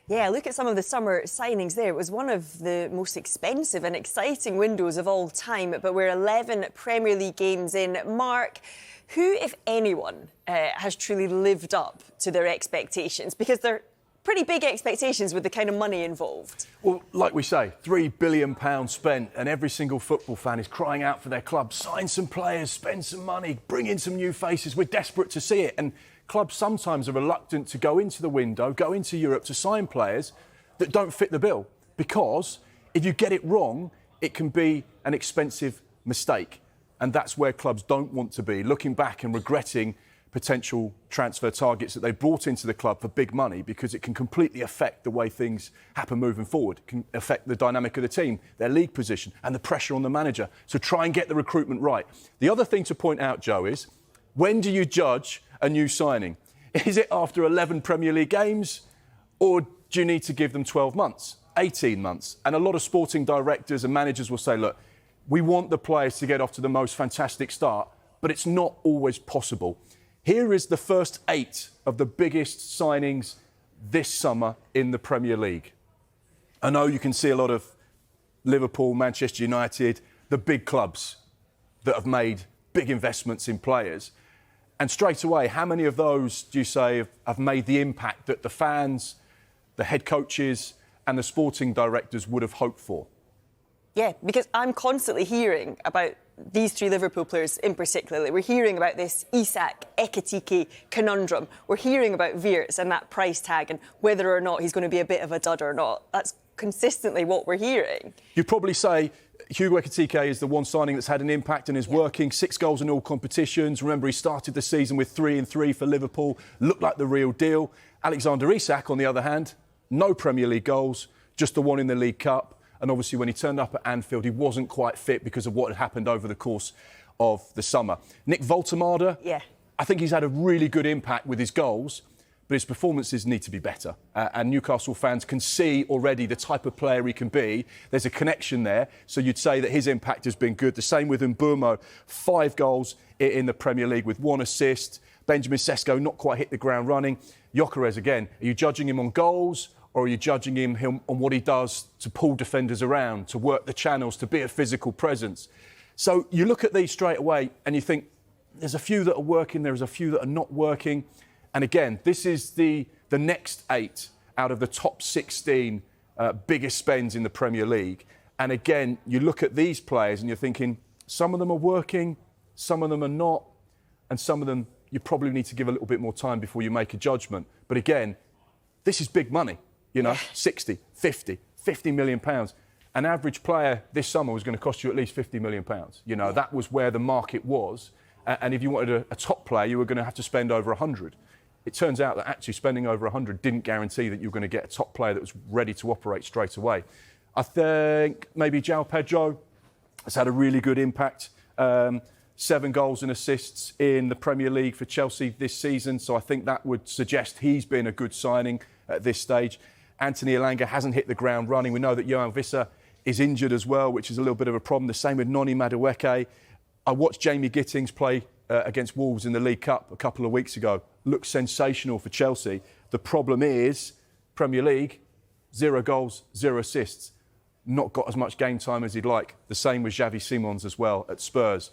Yeah, look at some of the summer signings there. It was one of the most expensive and exciting windows of all time, but we're 11 Premier League games in. Marc, who, if anyone, has truly lived up to their expectations? Because they're pretty big expectations with the kind of money involved. Well, like we say, £3 billion spent, and every single football fan is crying out for their club. Sign some players, spend some money, bring in some new faces. We're desperate to see it. And clubs sometimes are reluctant to go into the window, go into Europe to sign players that don't fit the bill. Because if you get it wrong, it can be an expensive mistake. And that's where clubs don't want to be, looking back and regretting potential transfer targets that they brought into the club for big money, because it can completely affect the way things happen moving forward. It can affect the dynamic of the team, their league position and the pressure on the manager. So try and get the recruitment right. The other thing to point out, Joe, is when do you judge a new signing? Is it after 11 Premier League games, or do you need to give them 12 months, 18 months? And a lot of sporting directors and managers will say, look, we want the players to get off to the most fantastic start, but it's not always possible. Here is the first 8 of the biggest signings this summer in the Premier League. I know you can see a lot of Liverpool, Manchester United, the big clubs that have made big investments in players. And straight away, how many of those do you say have made the impact that the fans, the head coaches and the sporting directors would have hoped for? Yeah, because I'm constantly hearing about these 3 Liverpool players in particular. We're hearing about this Isak, Ekitike conundrum. We're hearing about Wirtz and that price tag and whether or not he's going to be a bit of a dud or not. That's consistently what we're hearing. You'd probably say Hugo Ekitike is the one signing that's had an impact and is working. 6 goals in all competitions. Remember, he started the season with 3 and 3 for Liverpool. Looked like the real deal. Alexander Isak, on the other hand, no Premier League goals, just the one in the League Cup. And obviously, when he turned up at Anfield, he wasn't quite fit because of what had happened over the course of the summer. Nick Voltemade, I think he's had a really good impact with his goals, but his performances need to be better. And Newcastle fans can see already the type of player he can be. There's a connection there. So you'd say that his impact has been good. The same with Mbeumo, 5 goals in the Premier League with 1 assist. Benjamin Sesko not quite hit the ground running. Gyökeres, again, are you judging him on goals, or are you judging him on what he does to pull defenders around, to work the channels, to be a physical presence? So you look at these straight away and you think, there's a few that are working, there's a few that are not working. And again, this is the next 8 out of the top 16 biggest spends in the Premier League. And again, you look at these players and you're thinking, some of them are working, some of them are not, and some of them you probably need to give a little bit more time before you make a judgment. But again, this is big money. You know, 60, 50 million pounds. An average player this summer was going to cost you at least 50 million pounds. You know, that was where the market was. And if you wanted a top player, you were going to have to spend over 100. It turns out that actually spending over 100 didn't guarantee that you were going to get a top player that was ready to operate straight away. I think maybe João Pedro has had a really good impact. 7 goals and assists in the Premier League for Chelsea this season. So I think that would suggest he's been a good signing at this stage. Anthony Elanga hasn't hit the ground running. We know that Johan Wissa is injured as well, which is a little bit of a problem. The same with Noni Madueke. I watched Jamie Gittings play against Wolves in the League Cup a couple of weeks ago. Looked sensational for Chelsea. The problem is, Premier League, 0 goals, 0 assists. Not got as much game time as he'd like. The same with Xavi Simons as well at Spurs.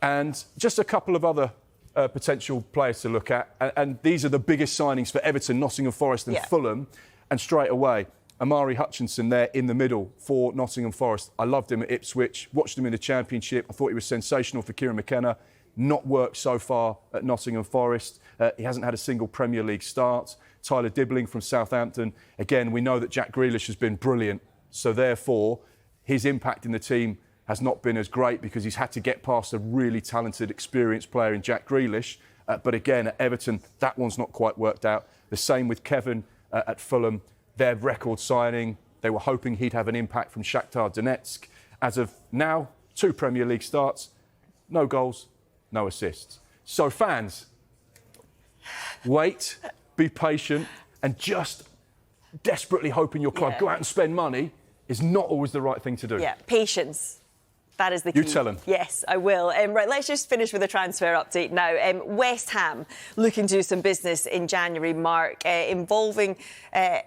And just a couple of other potential players to look at. And these are the biggest signings for Everton, Nottingham Forest and Fulham. And straight away, Amari Hutchinson there in the middle for Nottingham Forest. I loved him at Ipswich, watched him in the Championship. I thought he was sensational for Kieran McKenna. Not worked so far at Nottingham Forest. He hasn't had a single Premier League start. Tyler Dibbling from Southampton. Again, we know that Jack Grealish has been brilliant. So therefore, his impact in the team has not been as great because he's had to get past a really talented, experienced player in Jack Grealish. But again, at Everton, that one's not quite worked out. The same with Kevin at Fulham, their record signing. They were hoping he'd have an impact from Shakhtar Donetsk. As of now, 2 Premier League starts, no goals, no assists. So fans, wait, be patient, and just desperately hoping your club go out and spend money is not always the right thing to do. Yeah, patience. That is the key. You tell him. Yes, I will. Right, let's just finish with a transfer update now. West Ham looking to do some business in January, Mark, involving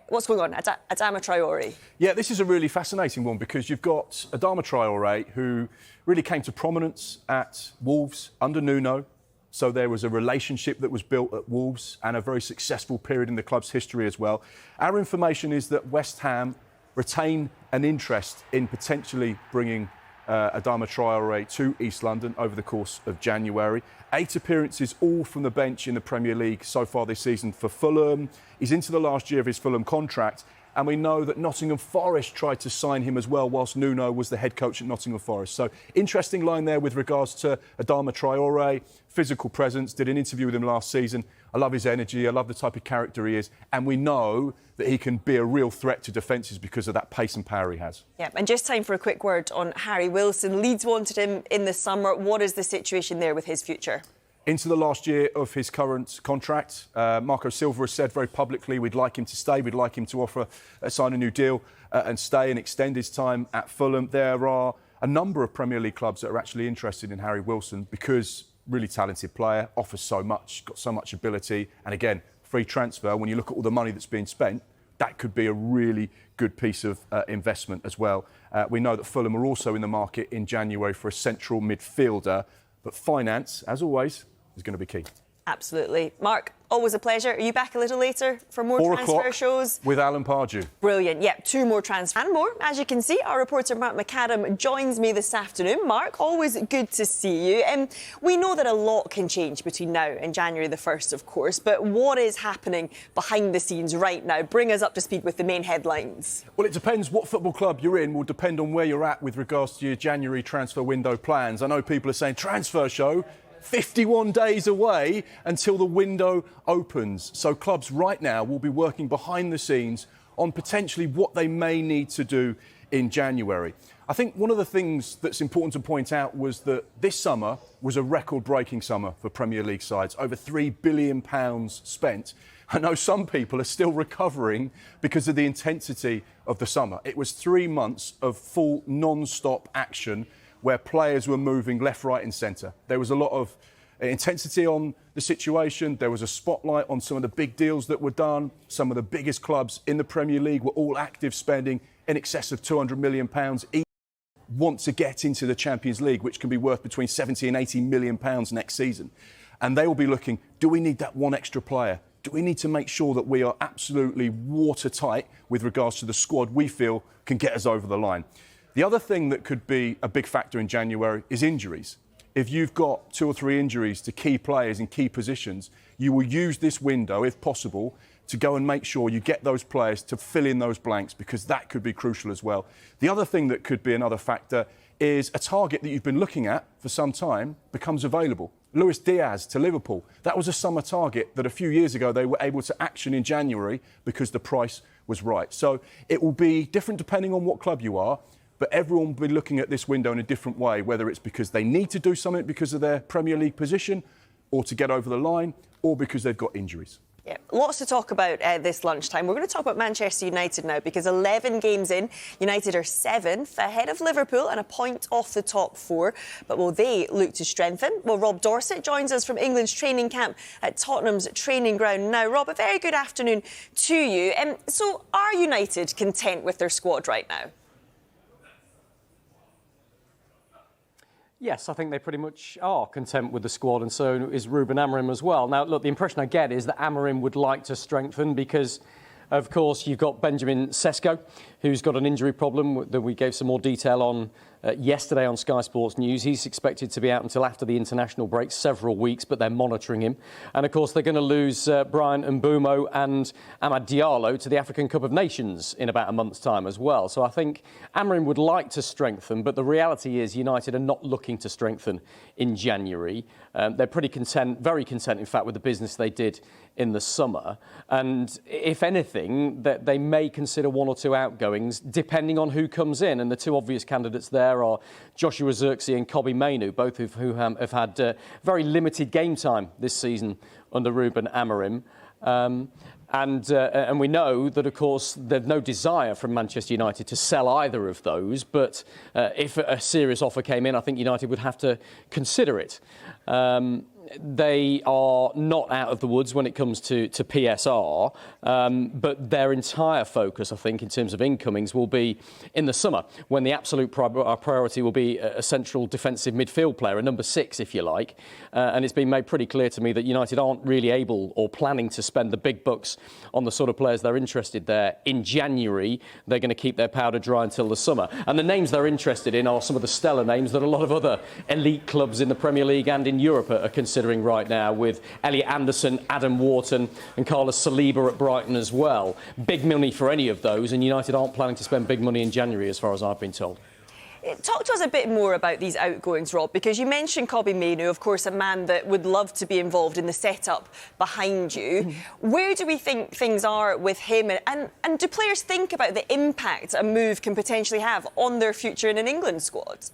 what's going on? Adama Traore. Yeah, this is a really fascinating one because you've got Adama Traore, who really came to prominence at Wolves under Nuno. So there was a relationship that was built at Wolves and a very successful period in the club's history as well. Our information is that West Ham retain an interest in potentially bringing Adama Traore to East London over the course of January. 8 appearances, all from the bench in the Premier League so far this season for Fulham. He's into the last year of his Fulham contract, and we know that Nottingham Forest tried to sign him as well whilst Nuno was the head coach at Nottingham Forest. So interesting line there with regards to Adama Traore, physical presence, did an interview with him last season. I love his energy, I love the type of character he is, and we know that he can be a real threat to defences because of that pace and power he has. Yeah, and just time for a quick word on Harry Wilson. Leeds wanted him in the summer. What is the situation there with his future? Into the last year of his current contract. Marco Silva has said very publicly we'd like him to stay, we'd like him to sign a new deal and stay and extend his time at Fulham. There are a number of Premier League clubs that are actually interested in Harry Wilson because really talented player, offers so much, got so much ability, and again, free transfer. When you look at all the money that's being spent, that could be a really good piece of investment as well. We know that Fulham are also in the market in January for a central midfielder, but finance, as always, is going to be key. Absolutely. Mark, always a pleasure. Are you back a little later for more 4 transfer o'clock shows? with Alan Pardew. Brilliant. Yeah, 2 more transfers and more. As you can see, our reporter Mark McAdam joins me this afternoon. Mark, always good to see you. We know that a lot can change between now and January the 1st, of course, but what is happening behind the scenes right now? Bring us up to speed with the main headlines. Well, it depends what football club you're in will depend on where you're at with regards to your January transfer window plans. I know people are saying transfer show, 51 days away until the window opens. So clubs right now will be working behind the scenes on potentially what they may need to do in January. I think one of the things that's important to point out was that this summer was a record-breaking summer for Premier League sides. Over £3 billion spent. I know some people are still recovering because of the intensity of the summer. It was 3 months of full non-stop action where players were moving left, right and centre. There was a lot of intensity on the situation. There was a spotlight on some of the big deals that were done. Some of the biggest clubs in the Premier League were all active, spending in excess of £200 million each. Want to get into the Champions League, which can be worth between 70 and 80 million pounds next season. And they will be looking, do we need that one extra player? Do we need to make sure that we are absolutely watertight with regards to the squad we feel can get us over the line? The other thing that could be a big factor in January is injuries. If you've got 2 or 3 injuries to key players in key positions, you will use this window, if possible, to go and make sure you get those players to fill in those blanks, because that could be crucial as well. The other thing that could be another factor is a target that you've been looking at for some time becomes available. Luis Diaz to Liverpool. That was a summer target that a few years ago they were able to action in January because the price was right. So it will be different depending on what club you are. But everyone will be looking at this window in a different way, whether it's because they need to do something because of their Premier League position or to get over the line or because they've got injuries. Yeah, lots to talk about this lunchtime. We're going to talk about Manchester United now because 11 games in, United are 7th, ahead of Liverpool and a point off the top 4. But will they look to strengthen? Well, Rob Dorsett joins us from England's training camp at Tottenham's training ground now. Rob, a very good afternoon to you. So are United content with their squad right now? Yes, I think they pretty much are content with the squad, and so is Ruben Amorim as well. Now, look, the impression I get is that Amorim would like to strengthen because, of course, you've got Benjamin Sesko, who's got an injury problem that we gave some more detail on yesterday on Sky Sports News. He's expected to be out until after the international break, several weeks, but they're monitoring him. And, of course, they're going to lose Brian Mbeumo and Amad Diallo to the African Cup of Nations in about a month's time as well. So I think Amorim would like to strengthen, but the reality is United are not looking to strengthen in January. They're pretty content, very content, in fact, with the business they did in the summer. And if anything, that they may consider 1 or 2 outgoings, depending on who comes in. And the 2 obvious candidates there are Joshua Zirkzee and Kobbie Mainoo, both of who have had very limited game time this season under Ruben Amorim. And we know that, of course, there's no desire from Manchester United to sell either of those. But if a serious offer came in, I think United would have to consider it. They are not out of the woods when it comes to PSR, but their entire focus, I think, in terms of incomings will be in the summer, when the absolute priority will be a central defensive midfield player, a number 6, if you like. And it's been made pretty clear to me that United aren't really able or planning to spend the big bucks on the sort of players they're interested there in January. They're going to keep their powder dry until the summer. And the names they're interested in are some of the stellar names that a lot of other elite clubs in the Premier League and in Europe are considering right now, with Elliot Anderson, Adam Wharton and Carlos Saliba at Brighton as well. Big money for any of those, and United aren't planning to spend big money in January, as far as I've been told. Talk to us a bit more about these outgoings, Rob, because you mentioned Kobbie Mainoo, of course, a man that would love to be involved in the setup behind you. Where do we think things are with him? And do players think about the impact a move can potentially have on their future in an England squad?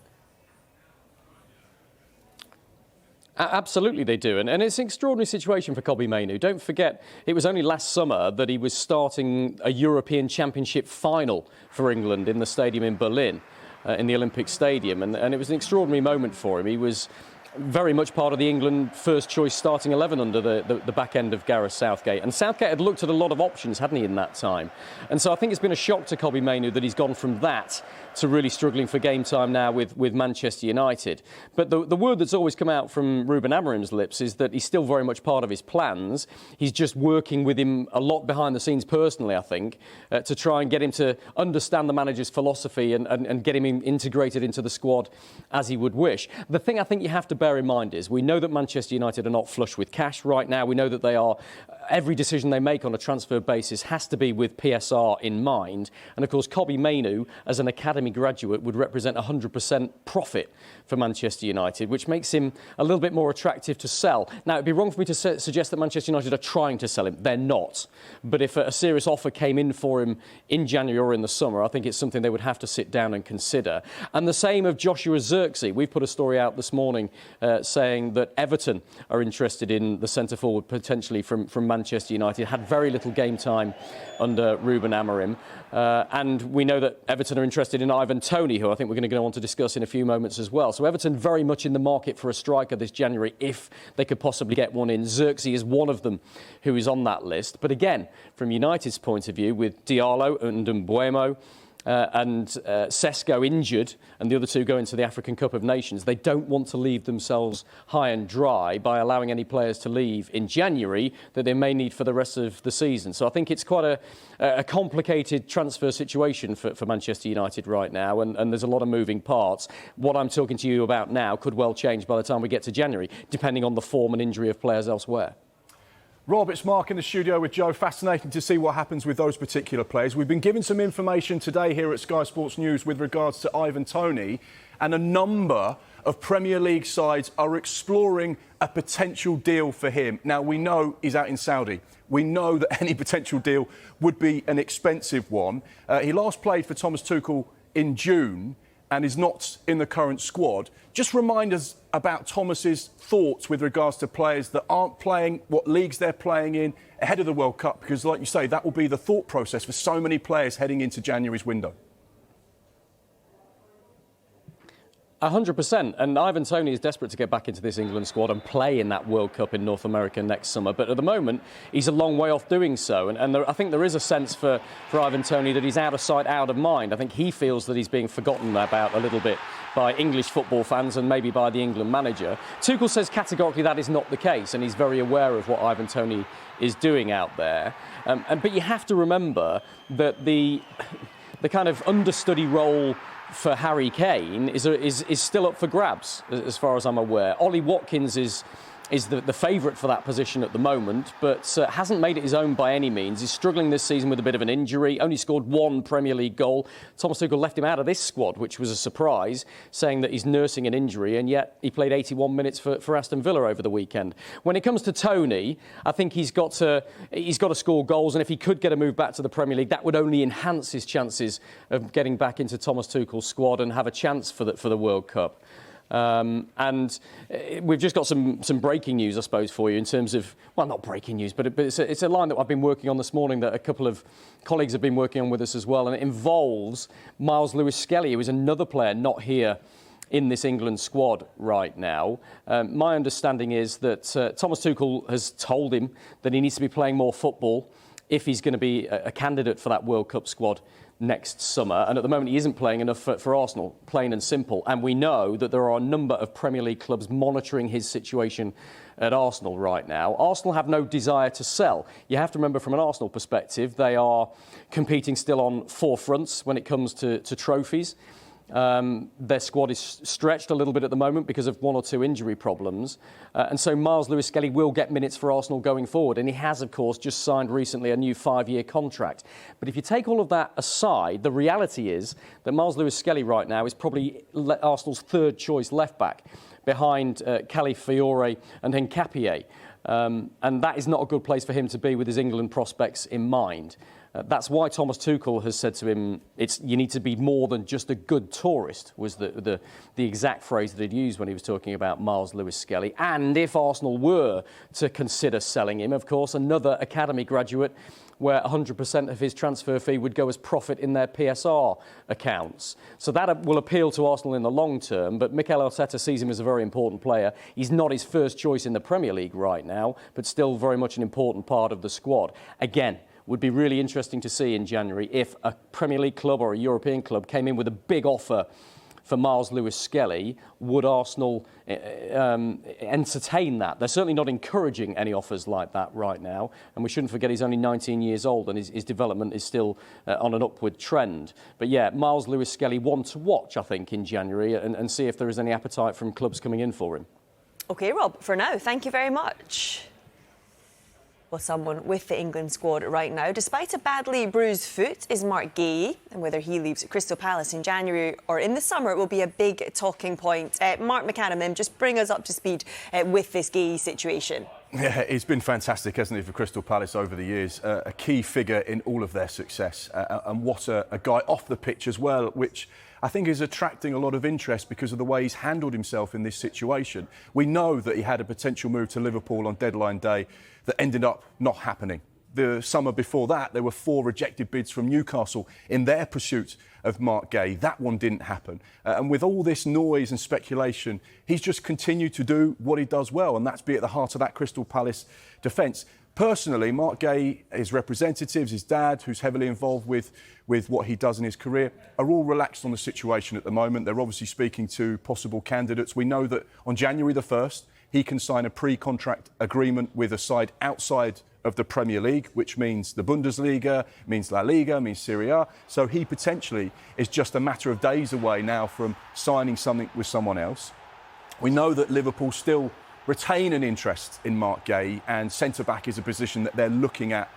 Absolutely they do, and it's an extraordinary situation for Kobbie Mainoo. Don't forget, it was only last summer that he was starting a European Championship final for England in the stadium in Berlin, in the Olympic Stadium, and it was an extraordinary moment for him. He was very much part of the England first choice starting 11 under the back end of Gareth Southgate. And Southgate had looked at a lot of options, hadn't he, in that time? And so I think it's been a shock to Kobbie Mainoo that he's gone from that to really struggling for game time now with Manchester United. But the word that's always come out from Ruben Amorim's lips is that he's still very much part of his plans. He's just working with him a lot behind the scenes personally, I think, to try and get him to understand the manager's philosophy and get him integrated into the squad as he would wish. The thing I think you have to bear in mind is we know that Manchester United are not flush with cash right now. We know that they are. Every decision they make on a transfer basis has to be with PSR in mind. And of course, Kobbie Mainoo, as an academy graduate, would represent 100% profit for Manchester United, which makes him a little bit more attractive to sell. Now, it'd be wrong for me to suggest that Manchester United are trying to sell him. They're not. But if a serious offer came in for him in January or in the summer, I think it's something they would have to sit down and consider. And the same of Joshua Zirkzee. We've put a story out this morning saying that Everton are interested in the centre-forward potentially from Manchester United. Had very little game time under Ruben Amorim. And we know that Everton are interested in Ivan Toney, who I think we're going to go on to discuss in a few moments as well. So Everton very much in the market for a striker this January if they could possibly get one in. Zirkzee is one of them who is on that list. But again, from United's point of view, with Diallo and Mbeumo, and Sesko injured and the other two going to the African Cup of Nations, they don't want to leave themselves high and dry by allowing any players to leave in January that they may need for the rest of the season. So I think it's quite a complicated transfer situation for Manchester United right now, and there's a lot of moving parts. What I'm talking to you about now could well change by the time we get to January, depending on the form and injury of players elsewhere. Rob, it's Mark in the studio with Joe. Fascinating to see what happens with those particular players. We've been given some information today here at Sky Sports News with regards to Ivan Toney, and a number of Premier League sides are exploring a potential deal for him. Now, we know he's out in Saudi. We know that any potential deal would be an expensive one. He last played for Thomas Tuchel in June and is not in the current squad. Just remind us about Thomas's thoughts with regards to players that aren't playing, what leagues they're playing in ahead of the World Cup, because like you say, that will be the thought process for so many players heading into January's window. 100%, and Ivan Toney is desperate to get back into this England squad and play in that World Cup in North America next summer, but at the moment he's a long way off doing so, and I think there is a sense for Ivan Toney that he's out of sight, out of mind. I think he feels that he's being forgotten about a little bit by English football fans and maybe by the England manager. Tuchel says categorically that is not the case, and he's very aware of what Ivan Toney is doing out there. But you have to remember that the kind of understudy role for Harry Kane is still up for grabs, as far as I'm aware. Ollie Watkins is the favourite for that position at the moment, but hasn't made it his own by any means. He's struggling this season with a bit of an injury, only scored one Premier League goal. Thomas Tuchel left him out of this squad, which was a surprise, saying that he's nursing an injury, and yet he played 81 minutes for Aston Villa over the weekend. When it comes to Toney, I think he's got to score goals, and if he could get a move back to the Premier League, that would only enhance his chances of getting back into Thomas Tuchel's squad and have a chance for the World Cup. And we've just got some breaking news, I suppose, for you in terms of, well, not breaking news, but it's a line that I've been working on this morning that a couple of colleagues have been working on with us as well, and it involves Miles Lewis-Skelly, who is another player not here in this England squad right now. My understanding is that Thomas Tuchel has told him that he needs to be playing more football if he's going to be a candidate for that World Cup squad next summer. And at the moment, he isn't playing enough for Arsenal, plain and simple. And we know that there are a number of Premier League clubs monitoring his situation at Arsenal right now. Arsenal have no desire to sell. You have to remember, from an Arsenal perspective, they are competing still on four fronts when it comes to trophies. Their squad is stretched a little bit at the moment because of one or two injury problems. And so Miles Lewis-Skelly will get minutes for Arsenal going forward. And he has, of course, just signed recently a new 5-year contract. But if you take all of that aside, the reality is that Miles Lewis-Skelly right now is probably Arsenal's third choice left-back behind Calafiore and Nketiah. And that is not a good place for him to be with his England prospects in mind. That's why Thomas Tuchel has said to him, you need to be more than just a good tourist, was the exact phrase that he'd used when he was talking about Miles Lewis-Skelly. And if Arsenal were to consider selling him, of course, another academy graduate where 100% of his transfer fee would go as profit in their PSR accounts. So that will appeal to Arsenal in the long term, but Mikel Arteta sees him as a very important player. He's not his first choice in the Premier League right now, but still very much an important part of the squad. Again, would be really interesting to see in January if a Premier League club or a European club came in with a big offer for Miles Lewis-Skelly. Would Arsenal entertain that? They're certainly not encouraging any offers like that right now. And we shouldn't forget he's only 19 years old and his development is still on an upward trend. But yeah, Miles Lewis-Skelly, one to watch, I think, in January and see if there is any appetite from clubs coming in for him. OK, Rob, for now, thank you very much. Well, someone with the England squad right now, despite a badly bruised foot, is Marc Guehi. And whether he leaves Crystal Palace in January or in the summer, it will be a big talking point. Mark McAdam, just bring us up to speed with this Guehi situation. Yeah, he's been fantastic, hasn't he, for Crystal Palace over the years. A key figure in all of their success. And what a guy off the pitch as well, which I think is attracting a lot of interest because of the way he's handled himself in this situation. We know that he had a potential move to Liverpool on deadline day that ended up not happening. The summer before that, there were 4 rejected bids from Newcastle in their pursuit of Marc Guehi. That one didn't happen. And with all this noise and speculation, he's just continued to do what he does well, and that's be at the heart of that Crystal Palace defence. Personally, Marc Guehi, his representatives, his dad, who's heavily involved with what he does in his career, are all relaxed on the situation at the moment. They're obviously speaking to possible candidates. We know that on January the 1st, he can sign a pre-contract agreement with a side outside of the Premier League, which means the Bundesliga, means La Liga, means Serie A. So he potentially is just a matter of days away now from signing something with someone else. We know that Liverpool still retain an interest in Marc Guehi, and centre-back is a position that they're looking at,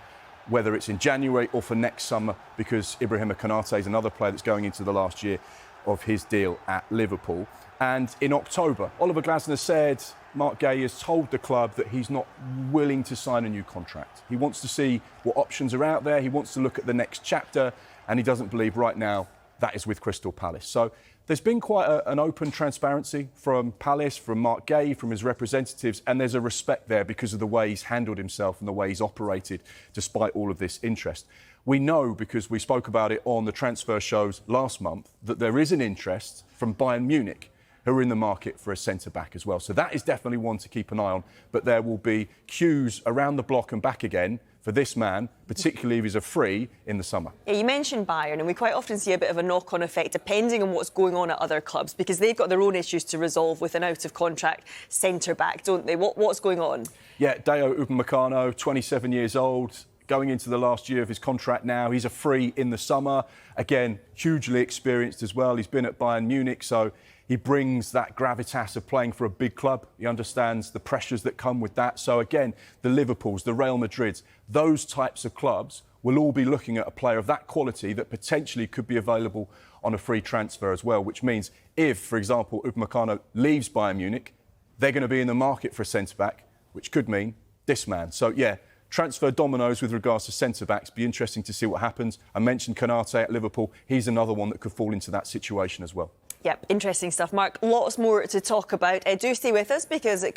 whether it's in January or for next summer, because Ibrahima Konate is another player that's going into the last year of his deal at Liverpool. And in October, Oliver Glasner said Marc Guehi has told the club that he's not willing to sign a new contract. He wants to see what options are out there. He wants to look at the next chapter, and he doesn't believe right now that is with Crystal Palace. So there's been quite an open transparency from Palace, from Marc Guehi, from his representatives, and there's a respect there because of the way he's handled himself and the way he's operated despite all of this interest. We know, because we spoke about it on the transfer shows last month, that there is an interest from Bayern Munich, who are in the market for a centre-back as well. So that is definitely one to keep an eye on. But there will be queues around the block and back again for this man, particularly if he's a free in the summer. Yeah, you mentioned Bayern, and we quite often see a bit of a knock-on effect depending on what's going on at other clubs, because they've got their own issues to resolve with an out-of-contract centre-back, don't they? What's going on? Yeah, Dayot Upamecano, 27 years old, going into the last year of his contract now. He's a free in the summer. Again, hugely experienced as well. He's been at Bayern Munich, so he brings that gravitas of playing for a big club. He understands the pressures that come with that. So again, the Liverpools, the Real Madrids, those types of clubs will all be looking at a player of that quality that potentially could be available on a free transfer as well, which means if, for example, Upamecano leaves Bayern Munich, they're going to be in the market for a centre-back, which could mean this man. So, yeah, transfer dominoes with regards to centre-backs. Be interesting to see what happens. I mentioned Konate at Liverpool. He's another one that could fall into that situation as well. Yep, interesting stuff, Mark. Lots more to talk about. Do stay with us because it comes